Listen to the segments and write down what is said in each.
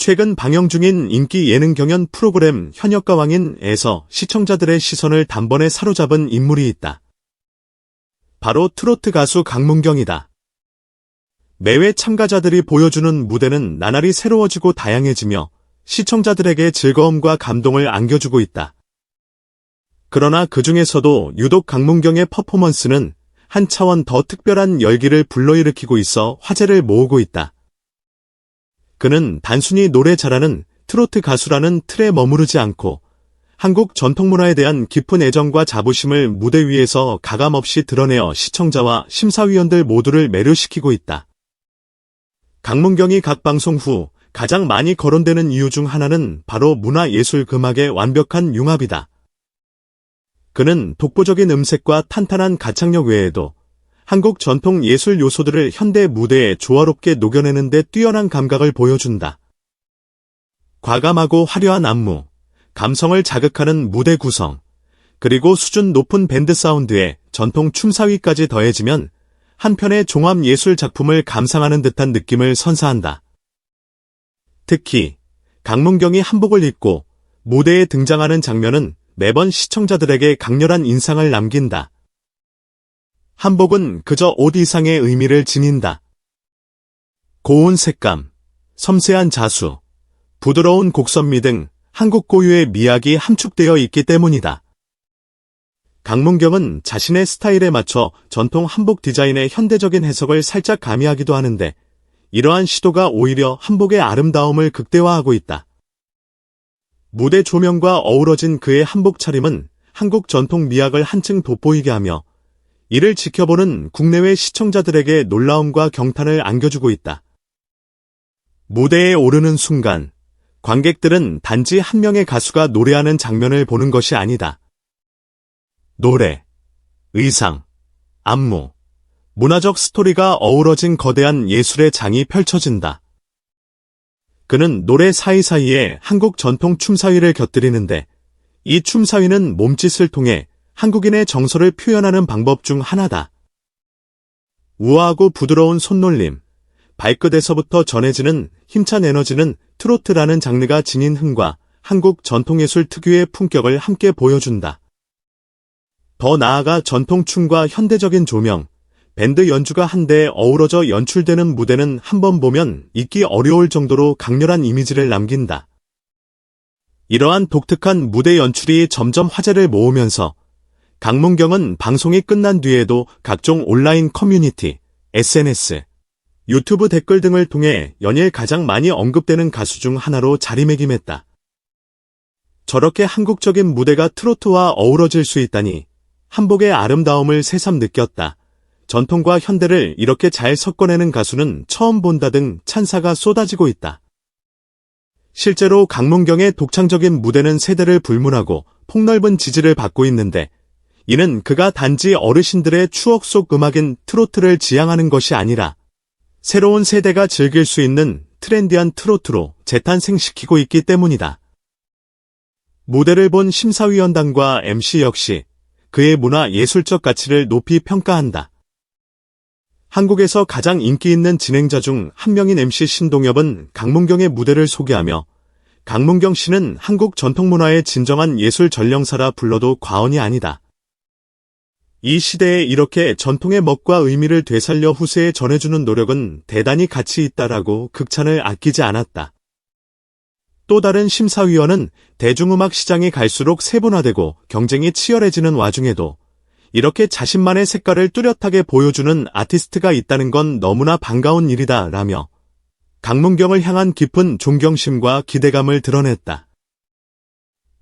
최근 방영 중인 인기 예능 경연 프로그램 현역가 왕인에서 시청자들의 시선을 단번에 사로잡은 인물이 있다. 바로 트로트 가수 강문경이다. 매회 참가자들이 보여주는 무대는 나날이 새로워지고 다양해지며 시청자들에게 즐거움과 감동을 안겨주고 있다. 그러나 그 중에서도 유독 강문경의 퍼포먼스는 한 차원 더 특별한 열기를 불러일으키고 있어 화제를 모으고 있다. 그는 단순히 노래 잘하는 트로트 가수라는 틀에 머무르지 않고 한국 전통문화에 대한 깊은 애정과 자부심을 무대 위에서 가감없이 드러내어 시청자와 심사위원들 모두를 매료시키고 있다. 강문경이 각 방송 후 가장 많이 거론되는 이유 중 하나는 바로 문화예술금악의 완벽한 융합이다. 그는 독보적인 음색과 탄탄한 가창력 외에도 한국 전통 예술 요소들을 현대 무대에 조화롭게 녹여내는 데 뛰어난 감각을 보여준다. 과감하고 화려한 안무, 감성을 자극하는 무대 구성, 그리고 수준 높은 밴드 사운드에 전통 춤사위까지 더해지면 한편의 종합 예술 작품을 감상하는 듯한 느낌을 선사한다. 특히 강문경이 한복을 입고 무대에 등장하는 장면은 매번 시청자들에게 강렬한 인상을 남긴다. 한복은 그저 옷 이상의 의미를 지닌다. 고운 색감, 섬세한 자수, 부드러운 곡선미 등 한국 고유의 미학이 함축되어 있기 때문이다. 강문경은 자신의 스타일에 맞춰 전통 한복 디자인의 현대적인 해석을 살짝 가미하기도 하는데 이러한 시도가 오히려 한복의 아름다움을 극대화하고 있다. 무대 조명과 어우러진 그의 한복 차림은 한국 전통 미학을 한층 돋보이게 하며 이를 지켜보는 국내외 시청자들에게 놀라움과 경탄을 안겨주고 있다. 무대에 오르는 순간 관객들은 단지 한 명의 가수가 노래하는 장면을 보는 것이 아니다. 노래, 의상, 안무, 문화적 스토리가 어우러진 거대한 예술의 장이 펼쳐진다. 그는 노래 사이사이에 한국 전통 춤사위를 곁들이는데 이 춤사위는 몸짓을 통해 한국인의 정서를 표현하는 방법 중 하나다. 우아하고 부드러운 손놀림, 발끝에서부터 전해지는 힘찬 에너지는 트로트라는 장르가 지닌 흥과 한국 전통예술 특유의 품격을 함께 보여준다. 더 나아가 전통춤과 현대적인 조명, 밴드 연주가 한데 어우러져 연출되는 무대는 한 번 보면 잊기 어려울 정도로 강렬한 이미지를 남긴다. 이러한 독특한 무대 연출이 점점 화제를 모으면서 강문경은 방송이 끝난 뒤에도 각종 온라인 커뮤니티, SNS, 유튜브 댓글 등을 통해 연일 가장 많이 언급되는 가수 중 하나로 자리매김했다. 저렇게 한국적인 무대가 트로트와 어우러질 수 있다니 한복의 아름다움을 새삼 느꼈다. 전통과 현대를 이렇게 잘 섞어내는 가수는 처음 본다 등 찬사가 쏟아지고 있다. 실제로 강문경의 독창적인 무대는 세대를 불문하고 폭넓은 지지를 받고 있는데 이는 그가 단지 어르신들의 추억 속 음악인 트로트를 지향하는 것이 아니라 새로운 세대가 즐길 수 있는 트렌디한 트로트로 재탄생시키고 있기 때문이다. 무대를 본 심사위원단과 MC 역시 그의 문화 예술적 가치를 높이 평가한다. 한국에서 가장 인기 있는 진행자 중 한 명인 MC 신동엽은 강문경의 무대를 소개하며 강문경 씨는 한국 전통문화의 진정한 예술 전령사라 불러도 과언이 아니다. 이 시대에 이렇게 전통의 멋과 의미를 되살려 후세에 전해주는 노력은 대단히 가치 있다라고 극찬을 아끼지 않았다. 또 다른 심사위원은 대중음악 시장이 갈수록 세분화되고 경쟁이 치열해지는 와중에도 이렇게 자신만의 색깔을 뚜렷하게 보여주는 아티스트가 있다는 건 너무나 반가운 일이다 라며 강문경을 향한 깊은 존경심과 기대감을 드러냈다.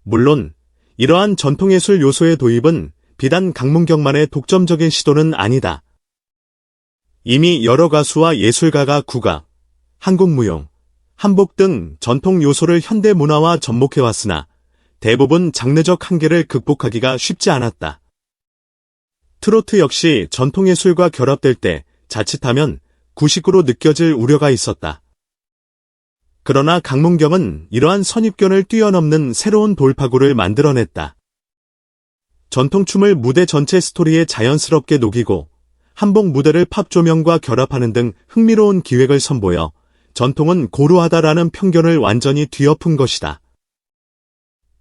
물론 이러한 전통예술 요소의 도입은 비단 강문경만의 독점적인 시도는 아니다. 이미 여러 가수와 예술가가 국악, 한국무용, 한복 등 전통 요소를 현대 문화와 접목해왔으나 대부분 장르적 한계를 극복하기가 쉽지 않았다. 트로트 역시 전통예술과 결합될 때 자칫하면 구식으로 느껴질 우려가 있었다. 그러나 강문경은 이러한 선입견을 뛰어넘는 새로운 돌파구를 만들어냈다. 전통춤을 무대 전체 스토리에 자연스럽게 녹이고 한복 무대를 팝 조명과 결합하는 등 흥미로운 기획을 선보여 전통은 고루하다라는 편견을 완전히 뒤엎은 것이다.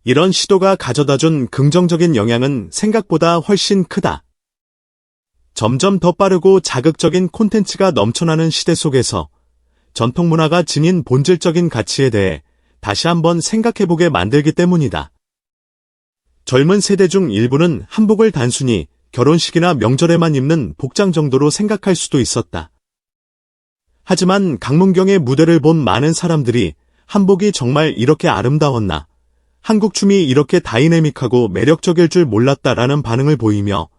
이런 시도가 가져다준 긍정적인 영향은 생각보다 훨씬 크다. 점점 더 빠르고 자극적인 콘텐츠가 넘쳐나는 시대 속에서 전통 문화가 지닌 본질적인 가치에 대해 다시 한번 생각해보게 만들기 때문이다. 젊은 세대 중 일부는 한복을 단순히 결혼식이나 명절에만 입는 복장 정도로 생각할 수도 있었다. 하지만 강문경의 무대를 본 많은 사람들이 한복이 정말 이렇게 아름다웠나, 한국 춤이 이렇게 다이내믹하고 매력적일 줄 몰랐다라는 반응을 보이며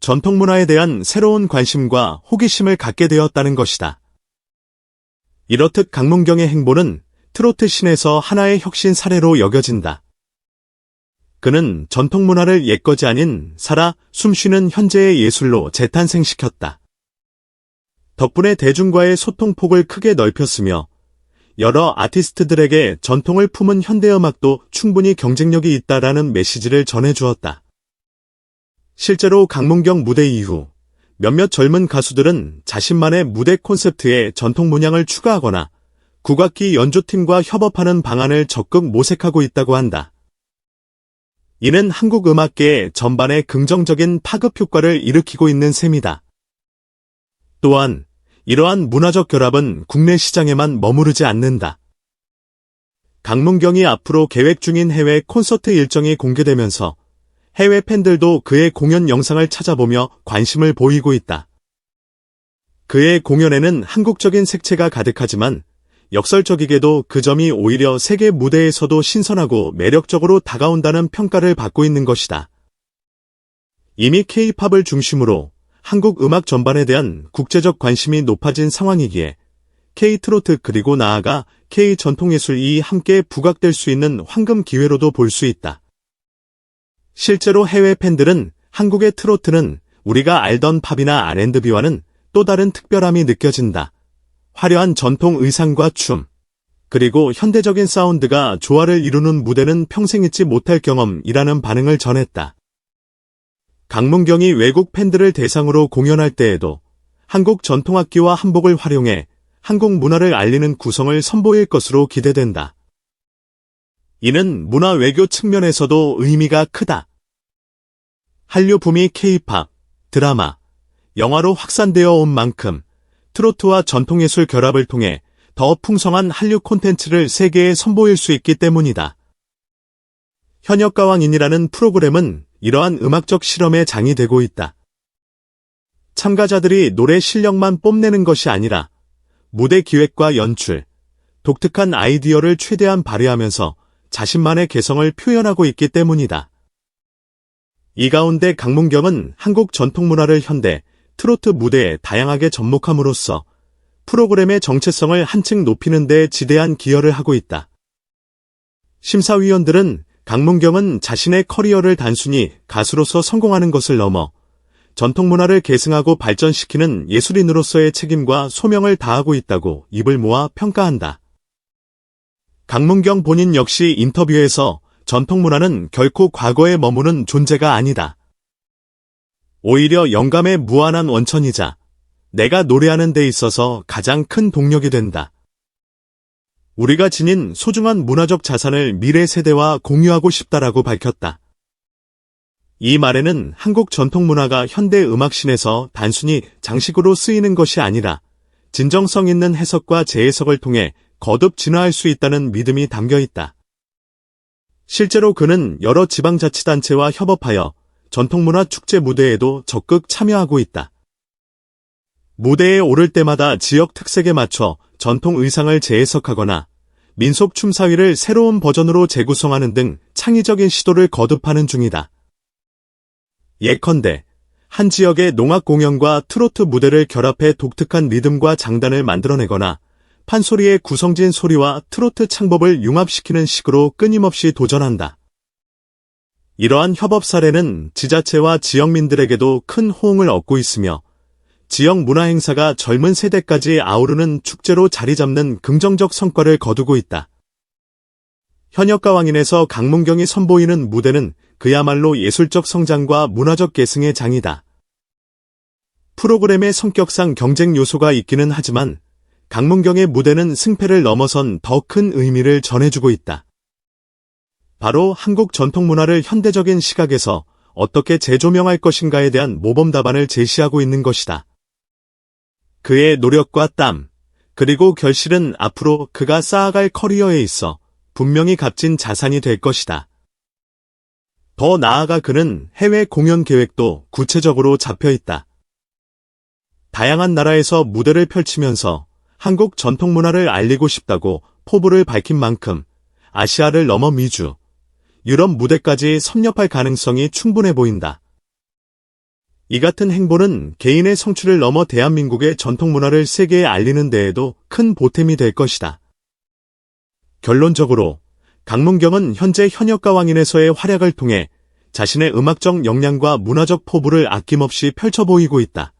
전통 문화에 대한 새로운 관심과 호기심을 갖게 되었다는 것이다. 이렇듯 강문경의 행보는 트로트 씬에서 하나의 혁신 사례로 여겨진다. 그는 전통 문화를 옛것이 아닌 살아 숨쉬는 현재의 예술로 재탄생시켰다. 덕분에 대중과의 소통폭을 크게 넓혔으며 여러 아티스트들에게 전통을 품은 현대음악도 충분히 경쟁력이 있다라는 메시지를 전해주었다. 실제로 강문경 무대 이후 몇몇 젊은 가수들은 자신만의 무대 콘셉트에 전통 문양을 추가하거나 국악기 연주팀과 협업하는 방안을 적극 모색하고 있다고 한다. 이는 한국 음악계 전반에 긍정적인 파급 효과를 일으키고 있는 셈이다. 또한 이러한 문화적 결합은 국내 시장에만 머무르지 않는다. 강문경이 앞으로 계획 중인 해외 콘서트 일정이 공개되면서 해외 팬들도 그의 공연 영상을 찾아보며 관심을 보이고 있다. 그의 공연에는 한국적인 색채가 가득하지만 역설적이게도 그 점이 오히려 세계 무대에서도 신선하고 매력적으로 다가온다는 평가를 받고 있는 것이다. 이미 K-팝을 중심으로 한국 음악 전반에 대한 국제적 관심이 높아진 상황이기에 K-트로트 그리고 나아가 K-전통예술이 함께 부각될 수 있는 황금 기회로도 볼 수 있다. 실제로 해외 팬들은 한국의 트로트는 우리가 알던 팝이나 R&B와는 또 다른 특별함이 느껴진다. 화려한 전통 의상과 춤, 그리고 현대적인 사운드가 조화를 이루는 무대는 평생 잊지 못할 경험이라는 반응을 전했다. 강문경이 외국 팬들을 대상으로 공연할 때에도 한국 전통악기와 한복을 활용해 한국 문화를 알리는 구성을 선보일 것으로 기대된다. 이는 문화 외교 측면에서도 의미가 크다. 한류 붐이 K-팝, 드라마, 영화로 확산되어 온 만큼 트로트와 전통예술 결합을 통해 더 풍성한 한류 콘텐츠를 세계에 선보일 수 있기 때문이다. 현역가왕인이라는 프로그램은 이러한 음악적 실험의 장이 되고 있다. 참가자들이 노래 실력만 뽐내는 것이 아니라 무대 기획과 연출, 독특한 아이디어를 최대한 발휘하면서 자신만의 개성을 표현하고 있기 때문이다. 이 가운데 강문경은 한국 전통문화를 현대, 트로트 무대에 다양하게 접목함으로써 프로그램의 정체성을 한층 높이는 데 지대한 기여를 하고 있다. 심사위원들은 강문경은 자신의 커리어를 단순히 가수로서 성공하는 것을 넘어 전통문화를 계승하고 발전시키는 예술인으로서의 책임과 소명을 다하고 있다고 입을 모아 평가한다. 강문경 본인 역시 인터뷰에서 전통문화는 결코 과거에 머무는 존재가 아니다. 오히려 영감의 무한한 원천이자 내가 노래하는 데 있어서 가장 큰 동력이 된다. 우리가 지닌 소중한 문화적 자산을 미래 세대와 공유하고 싶다라고 밝혔다. 이 말에는 한국 전통문화가 현대 음악씬에서 단순히 장식으로 쓰이는 것이 아니라 진정성 있는 해석과 재해석을 통해 거듭 진화할 수 있다는 믿음이 담겨 있다. 실제로 그는 여러 지방자치단체와 협업하여 전통문화 축제 무대에도 적극 참여하고 있다. 무대에 오를 때마다 지역 특색에 맞춰 전통 의상을 재해석하거나 민속 춤사위를 새로운 버전으로 재구성하는 등 창의적인 시도를 거듭하는 중이다. 예컨대 한 지역의 농악 공연과 트로트 무대를 결합해 독특한 리듬과 장단을 만들어내거나 판소리의 구성진 소리와 트로트 창법을 융합시키는 식으로 끊임없이 도전한다. 이러한 협업 사례는 지자체와 지역민들에게도 큰 호응을 얻고 있으며 지역 문화 행사가 젊은 세대까지 아우르는 축제로 자리 잡는 긍정적 성과를 거두고 있다. 현역가왕인에서 강문경이 선보이는 무대는 그야말로 예술적 성장과 문화적 계승의 장이다. 프로그램의 성격상 경쟁 요소가 있기는 하지만 강문경의 무대는 승패를 넘어선 더 큰 의미를 전해주고 있다. 바로 한국 전통문화를 현대적인 시각에서 어떻게 재조명할 것인가에 대한 모범 답안을 제시하고 있는 것이다. 그의 노력과 땀, 그리고 결실은 앞으로 그가 쌓아갈 커리어에 있어 분명히 값진 자산이 될 것이다. 더 나아가 그는 해외 공연 계획도 구체적으로 잡혀 있다. 다양한 나라에서 무대를 펼치면서 한국 전통문화를 알리고 싶다고 포부를 밝힌 만큼 아시아를 넘어 미주, 유럽 무대까지 섭렵할 가능성이 충분해 보인다. 이 같은 행보는 개인의 성취를 넘어 대한민국의 전통문화를 세계에 알리는 데에도 큰 보탬이 될 것이다. 결론적으로 강문경은 현재 현역가왕인에서의 활약을 통해 자신의 음악적 역량과 문화적 포부를 아낌없이 펼쳐 보이고 있다.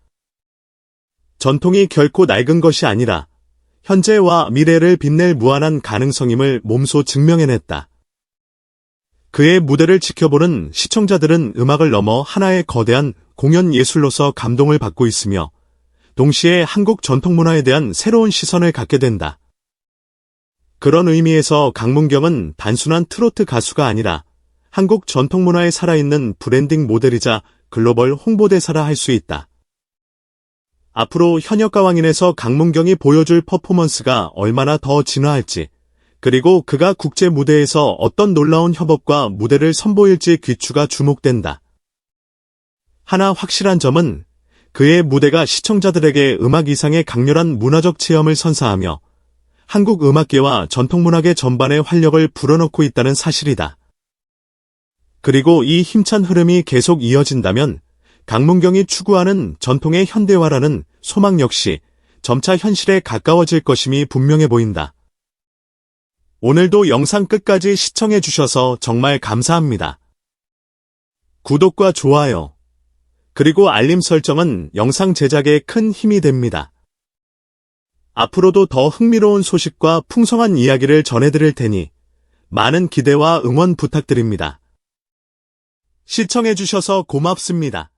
전통이 결코 낡은 것이 아니라 현재와 미래를 빛낼 무한한 가능성임을 몸소 증명해냈다. 그의 무대를 지켜보는 시청자들은 음악을 넘어 하나의 거대한 공연 예술로서 감동을 받고 있으며 동시에 한국 전통문화에 대한 새로운 시선을 갖게 된다. 그런 의미에서 강문경은 단순한 트로트 가수가 아니라 한국 전통문화에 살아있는 브랜딩 모델이자 글로벌 홍보대사라 할 수 있다. 앞으로 현역가왕인에서 강문경이 보여줄 퍼포먼스가 얼마나 더 진화할지, 그리고 그가 국제 무대에서 어떤 놀라운 협업과 무대를 선보일지 귀추가 주목된다. 하나 확실한 점은 그의 무대가 시청자들에게 음악 이상의 강렬한 문화적 체험을 선사하며 한국 음악계와 전통문화계 전반의 활력을 불어넣고 있다는 사실이다. 그리고 이 힘찬 흐름이 계속 이어진다면 강문경이 추구하는 전통의 현대화라는 소망 역시 점차 현실에 가까워질 것임이 분명해 보인다. 오늘도 영상 끝까지 시청해 주셔서 정말 감사합니다. 구독과 좋아요, 그리고 알림 설정은 영상 제작에 큰 힘이 됩니다. 앞으로도 더 흥미로운 소식과 풍성한 이야기를 전해드릴 테니 많은 기대와 응원 부탁드립니다. 시청해 주셔서 고맙습니다.